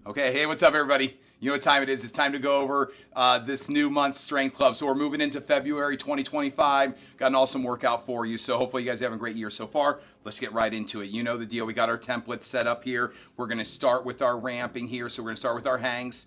Okay, hey, what's up, everybody? You know what time it is. It's time to go over this new month's strength club. So we're moving into February 2025. Got an awesome workout for you. So hopefully you guys are having a great year so far. Let's get right into it. You know the deal. We got our templates set up here. We're going to start with our ramping here. So we're going to start with our hangs.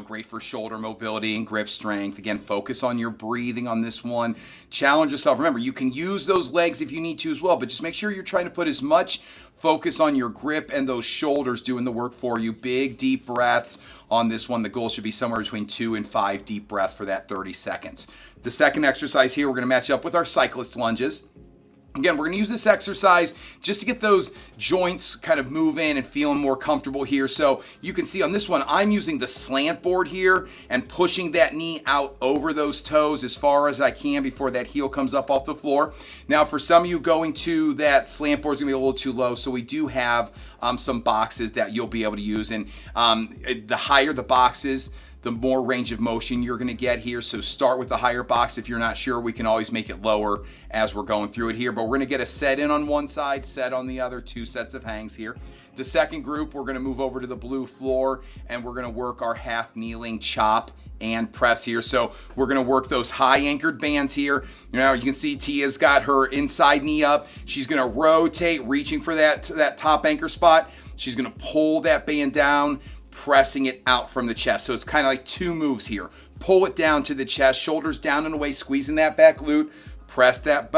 Great for shoulder mobility and grip strength. Again, focus on your breathing on this one. Challenge yourself. Remember, you can use those legs if you need to as well, but just make sure you're trying to put as much focus on your grip and those shoulders doing the work for you. Big, deep breaths on this one. The goal should be somewhere between 2 and 5 deep breaths for that 30 seconds. The second exercise here, we're going to match up with our cyclist lunges. Again, we're going to use this exercise just to get those joints kind of moving and feeling more comfortable here. So you can see on this one, I'm using the slant board here and pushing that knee out over those toes as far as I can before that heel comes up off the floor. Now, for some of you, going to that slant board is going to be a little too low. So we do have some boxes that you'll be able to use. And the higher the boxes, the more range of motion you're going to get here. So start with the higher box. If you're not sure, we can always make it lower as we're going through it here. But we're going to get a set in on one side, set on the other, 2 sets of hangs here. The second group, we're going to move over to the blue floor and we're going to work our half kneeling chop and press here. So we're going to work those high anchored bands here. You can see Tia's got her inside knee up. She's going to rotate, reaching for that top anchor spot. She's going to pull that band down, pressing it out from the chest. So it's kind of like 2 moves here. Pull it down to the chest, shoulders down and away, squeezing that back glute, press that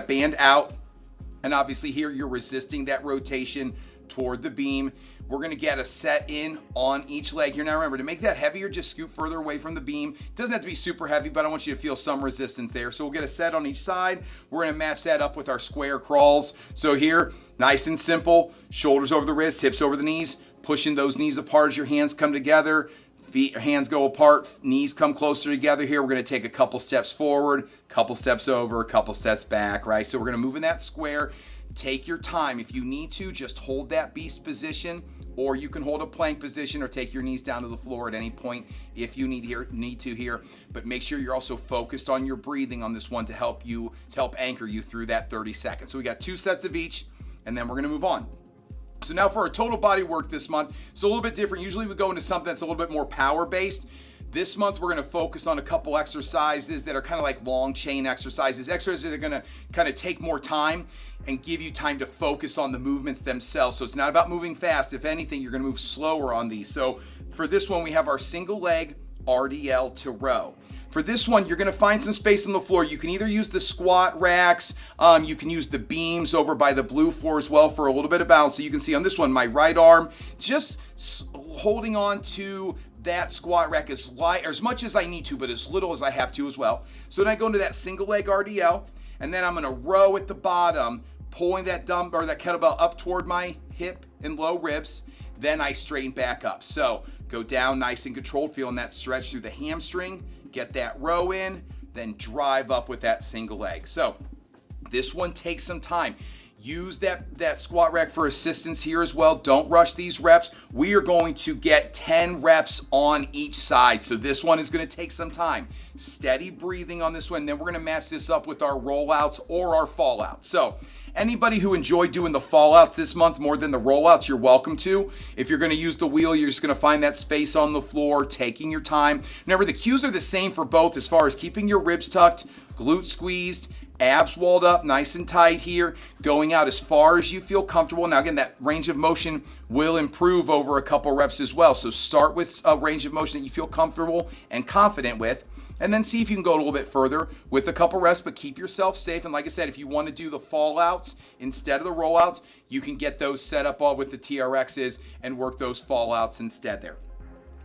band out. And obviously here you're resisting that rotation toward the beam. We're going to get a set in on each leg here. Now remember, to make that heavier, just scoot further away from the beam. It doesn't have to be super heavy, but I want you to feel some resistance there. So we'll get a set on each side. We're going to match that up with our square crawls. So here, nice and simple, shoulders over the wrists, hips over the knees, pushing those knees apart as your hands come together. Hands go apart, knees come closer together here. We're going to take a couple steps forward, couple steps over, a couple steps back, right? So we're going to move in that square. Take your time. If you need to, just hold that beast position, or you can hold a plank position or take your knees down to the floor at any point if you need to here. But make sure you're also focused on your breathing on this one to help anchor you through that 30 seconds. So we got 2 sets of each, and then we're going to move on. So now for our total body work this month, it's a little bit different. Usually we go into something that's a little bit more power based. This month we're going to focus on a couple exercises that are kind of like long chain exercises that are going to kind of take more time and give you time to focus on the movements themselves. So it's not about moving fast. If anything, you're going to move slower on these. So for this one, we have our single leg RDL to row. For this one, you're going to find some space on the floor. You can either use the squat racks, you can use the beams over by the blue floor as well for a little bit of balance. So you can see on this one, my right arm just holding on to that squat rack as much as I need to, but as little as I have to as well. So then I go into that single leg RDL, and then I'm going to row at the bottom, pulling that dumbbell or that kettlebell up toward my hip and low ribs. Then I straighten back up. So go down nice and controlled, feeling that stretch through the hamstring. Get that row in, then drive up with that single leg. So this one takes some time. Use that squat rack for assistance here as well. Don't rush these reps. We are going to get 10 reps on each side. So this one is going to take some time. Steady breathing on this one. Then we're going to match this up with our rollouts or our fallouts. So anybody who enjoyed doing the fallouts this month more than the rollouts, you're welcome to. If you're going to use the wheel, you're just going to find that space on the floor, taking your time. Remember, the cues are the same for both as far as keeping your ribs tucked, glute squeezed, abs walled up nice and tight here, going out as far as you feel comfortable. Now again, that range of motion will improve over a couple reps as well. So start with a range of motion that you feel comfortable and confident with, and then see if you can go a little bit further with a couple reps, but keep yourself safe. And like I said, if you want to do the fallouts instead of the rollouts, you can get those set up all with the TRXs and work those fallouts instead there.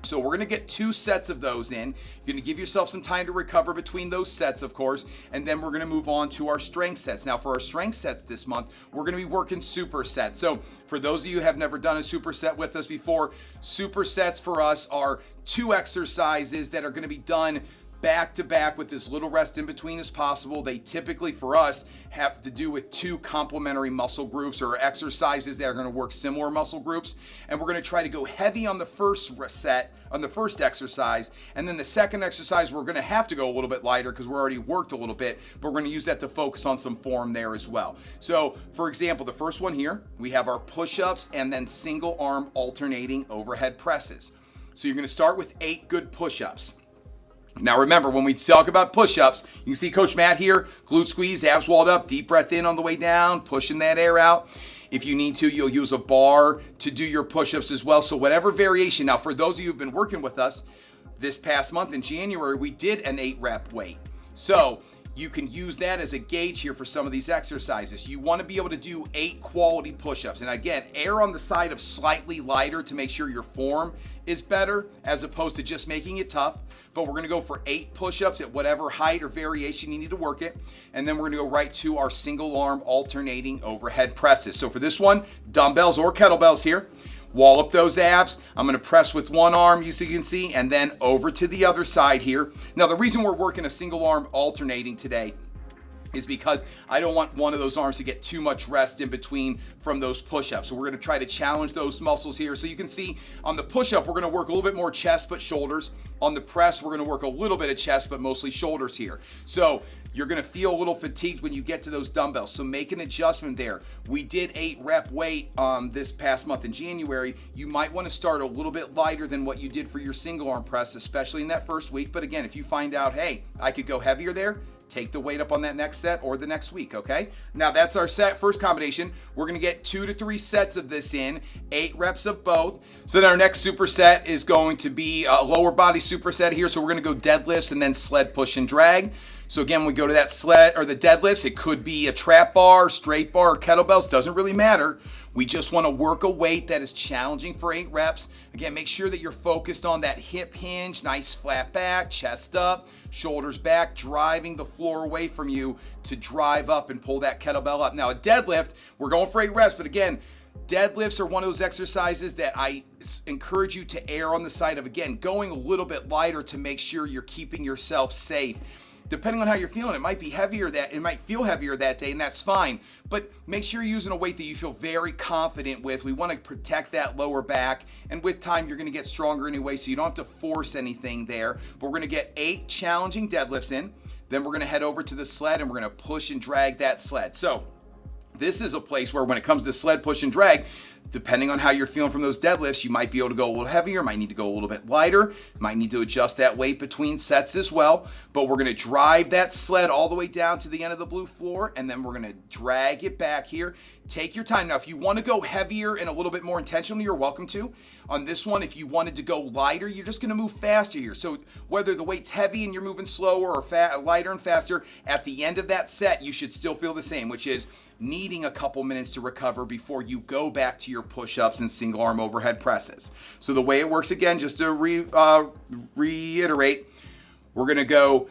So we're going to get 2 sets of those in. You're going to give yourself some time to recover between those sets, of course, and then we're going to move on to our strength sets. Now for our strength sets this month, we're going to be working supersets. So for those of you who have never done a superset with us before, supersets for us are 2 exercises that are going to be done back to back with as little rest in between as possible. They typically, for us, have to do with 2 complementary muscle groups or exercises that are going to work similar muscle groups. And we're going to try to go heavy on the first set, on the first exercise. And then the second exercise, we're going to have to go a little bit lighter because we're already worked a little bit, but we're going to use that to focus on some form there as well. So, for example, the first one here, we have our push-ups and then single arm alternating overhead presses. So you're going to start with 8 good push-ups. Now remember, when we talk about push-ups, you can see Coach Matt here, glute squeeze, abs walled up, deep breath in on the way down, pushing that air out. If you need to, you'll use a bar to do your push-ups as well. So whatever variation. Now for those of you who've been working with us this past month in January, we did an 8-rep weight. So you can use that as a gauge here for some of these exercises. You want to be able to do 8 quality push-ups. And again, err on the side of slightly lighter to make sure your form is better as opposed to just making it tough. But we're going to go for 8 push-ups at whatever height or variation you need to work it. And then we're going to go right to our single arm alternating overhead presses. So for this one, dumbbells or kettlebells here. Wall up those abs. I'm going to press with one arm, you can see, and then over to the other side here. Now, the reason we're working a single arm alternating today is because I don't want one of those arms to get too much rest in between from those push-ups. So we're going to try to challenge those muscles here. So you can see on the push-up, we're going to work a little bit more chest but shoulders. On the press, we're going to work a little bit of chest but mostly shoulders here. So you're going to feel a little fatigued when you get to those dumbbells. So make an adjustment there. We did 8-rep weight this past month in January. You might want to start a little bit lighter than what you did for your single arm press, especially in that first week. But again, if you find out, hey, I could go heavier there, take the weight up on that next set or the next week, okay? Now that's our first combination. We're gonna get 2 to 3 sets of this in, 8 reps of both. So then our next superset is going to be a lower body superset here. So we're gonna go deadlifts and then sled, push, and drag. So again, we go to that sled or the deadlifts. It could be a trap bar, straight bar, or kettlebells, doesn't really matter. We just want to work a weight that is challenging for 8 reps. Again, make sure that you're focused on that hip hinge, nice flat back, chest up, shoulders back, driving the floor away from you to drive up and pull that kettlebell up. Now a deadlift, we're going for 8 reps, but again, deadlifts are one of those exercises that I encourage you to err on the side of, again, going a little bit lighter to make sure you're keeping yourself safe. Depending on how you're feeling, it might feel heavier that day, and that's fine. But make sure you're using a weight that you feel very confident with. We want to protect that lower back, and with time, you're going to get stronger anyway, so you don't have to force anything there. But we're going to get 8 challenging deadlifts in. Then we're going to head over to the sled, and we're going to push and drag that sled. So this is a place where when it comes to sled, push, and drag, depending on how you're feeling from those deadlifts, you might be able to go a little heavier, might need to go a little bit lighter, might need to adjust that weight between sets as well. But we're going to drive that sled all the way down to the end of the blue floor, and then we're going to drag it back here. Take your time. Now, if you want to go heavier and a little bit more intentionally, you're welcome to. On this one, if you wanted to go lighter, you're just going to move faster here. So whether the weight's heavy and you're moving slower or lighter and faster, at the end of that set, you should still feel the same, which is needing a couple minutes to recover before you go back to your push-ups and single arm overhead presses. So the way it works, again, just to reiterate, we're going to go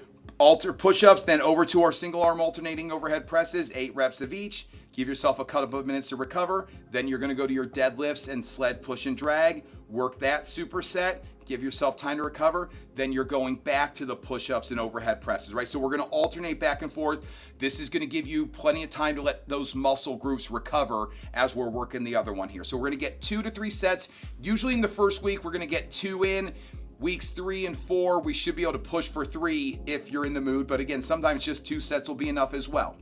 push-ups, then over to our single arm alternating overhead presses, 8 reps of each. Give yourself a couple of minutes to recover. Then you're going to go to your deadlifts and sled, push, and drag. Work that superset. Give yourself time to recover. Then you're going back to the push-ups and overhead presses, right? So we're going to alternate back and forth. This is going to give you plenty of time to let those muscle groups recover as we're working the other one here. So we're going to get 2 to 3 sets. Usually in the first week, we're going to get 2 in. Weeks 3 and 4, we should be able to push for 3 if you're in the mood. But again, sometimes just 2 sets will be enough as well.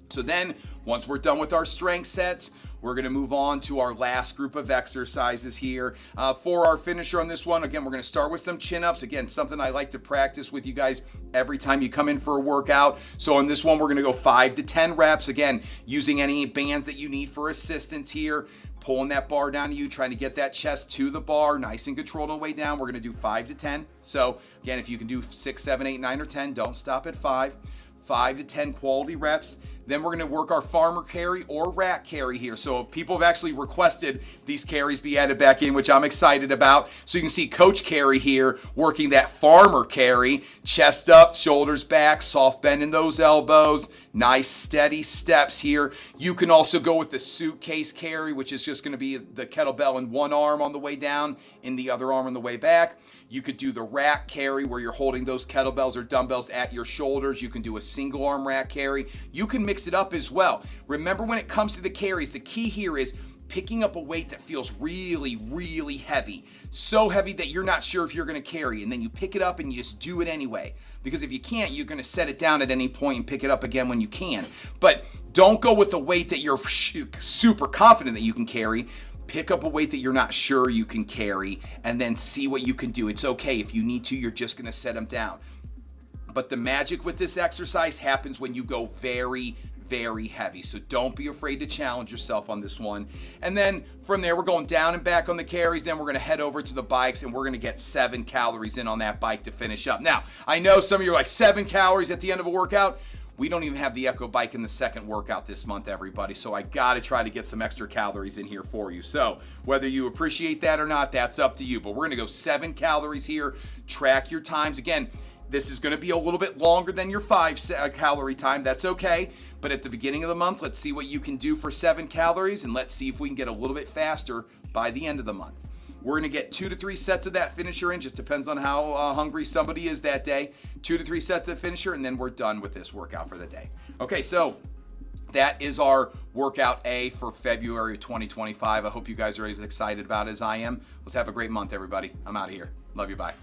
So then, once we're done with our strength sets, we're going to move on to our last group of exercises here. For our finisher on this one, again, we're going to start with some chin-ups. Again, something I like to practice with you guys every time you come in for a workout. So on this one, we're going to go 5 to 10 reps. Again, using any bands that you need for assistance here. Pulling that bar down to you, trying to get that chest to the bar, nice and controlled on the way down. We're going to do 5 to 10. So again, if you can do 6, 7, 8, 9, or 10, don't stop at 5. 5 to 10 quality reps. Then we're going to work our farmer carry or rack carry here. So people have actually requested these carries be added back in, which I'm excited about. So you can see coach carry here working that farmer carry, chest up, shoulders back, soft bend in those elbows, nice steady steps here. You can also go with the suitcase carry, which is just going to be the kettlebell in one arm on the way down, in the other arm on the way back. You could do the rack carry where you're holding those kettlebells or dumbbells at your shoulders. You can do a single arm rack carry. You can mix it up as well. Remember, when it comes to the carries, the key here is picking up a weight that feels really, really heavy. So heavy that you're not sure if you're going to carry, and then you pick it up and you just do it anyway. Because if you can't, you're going to set it down at any point and pick it up again when you can. But don't go with the weight that you're super confident that you can carry. Pick up a weight that you're not sure you can carry and then see what you can do. It's okay. If you need to, you're just going to set them down. But the magic with this exercise happens when you go very, very heavy. So don't be afraid to challenge yourself on this one. And then from there, we're going down and back on the carries. Then we're going to head over to the bikes, and we're going to get 7 calories in on that bike to finish up. Now, I know some of you are like, 7 calories at the end of a workout? We don't even have the Echo bike in the second workout this month, everybody. So I got to try to get some extra calories in here for you. So whether you appreciate that or not, that's up to you. But we're going to go 7 calories here. Track your times. Again, this is going to be a little bit longer than your 5 calorie time. That's okay. But at the beginning of the month, let's see what you can do for 7 calories. And let's see if we can get a little bit faster by the end of the month. We're going to get 2 to 3 sets of that finisher in. Just depends on how hungry somebody is that day. 2 to 3 sets of finisher, and then we're done with this workout for the day. Okay, so that is our workout A for February 2025. I hope you guys are as excited about it as I am. Let's have a great month, everybody. I'm out of here. Love you. Bye.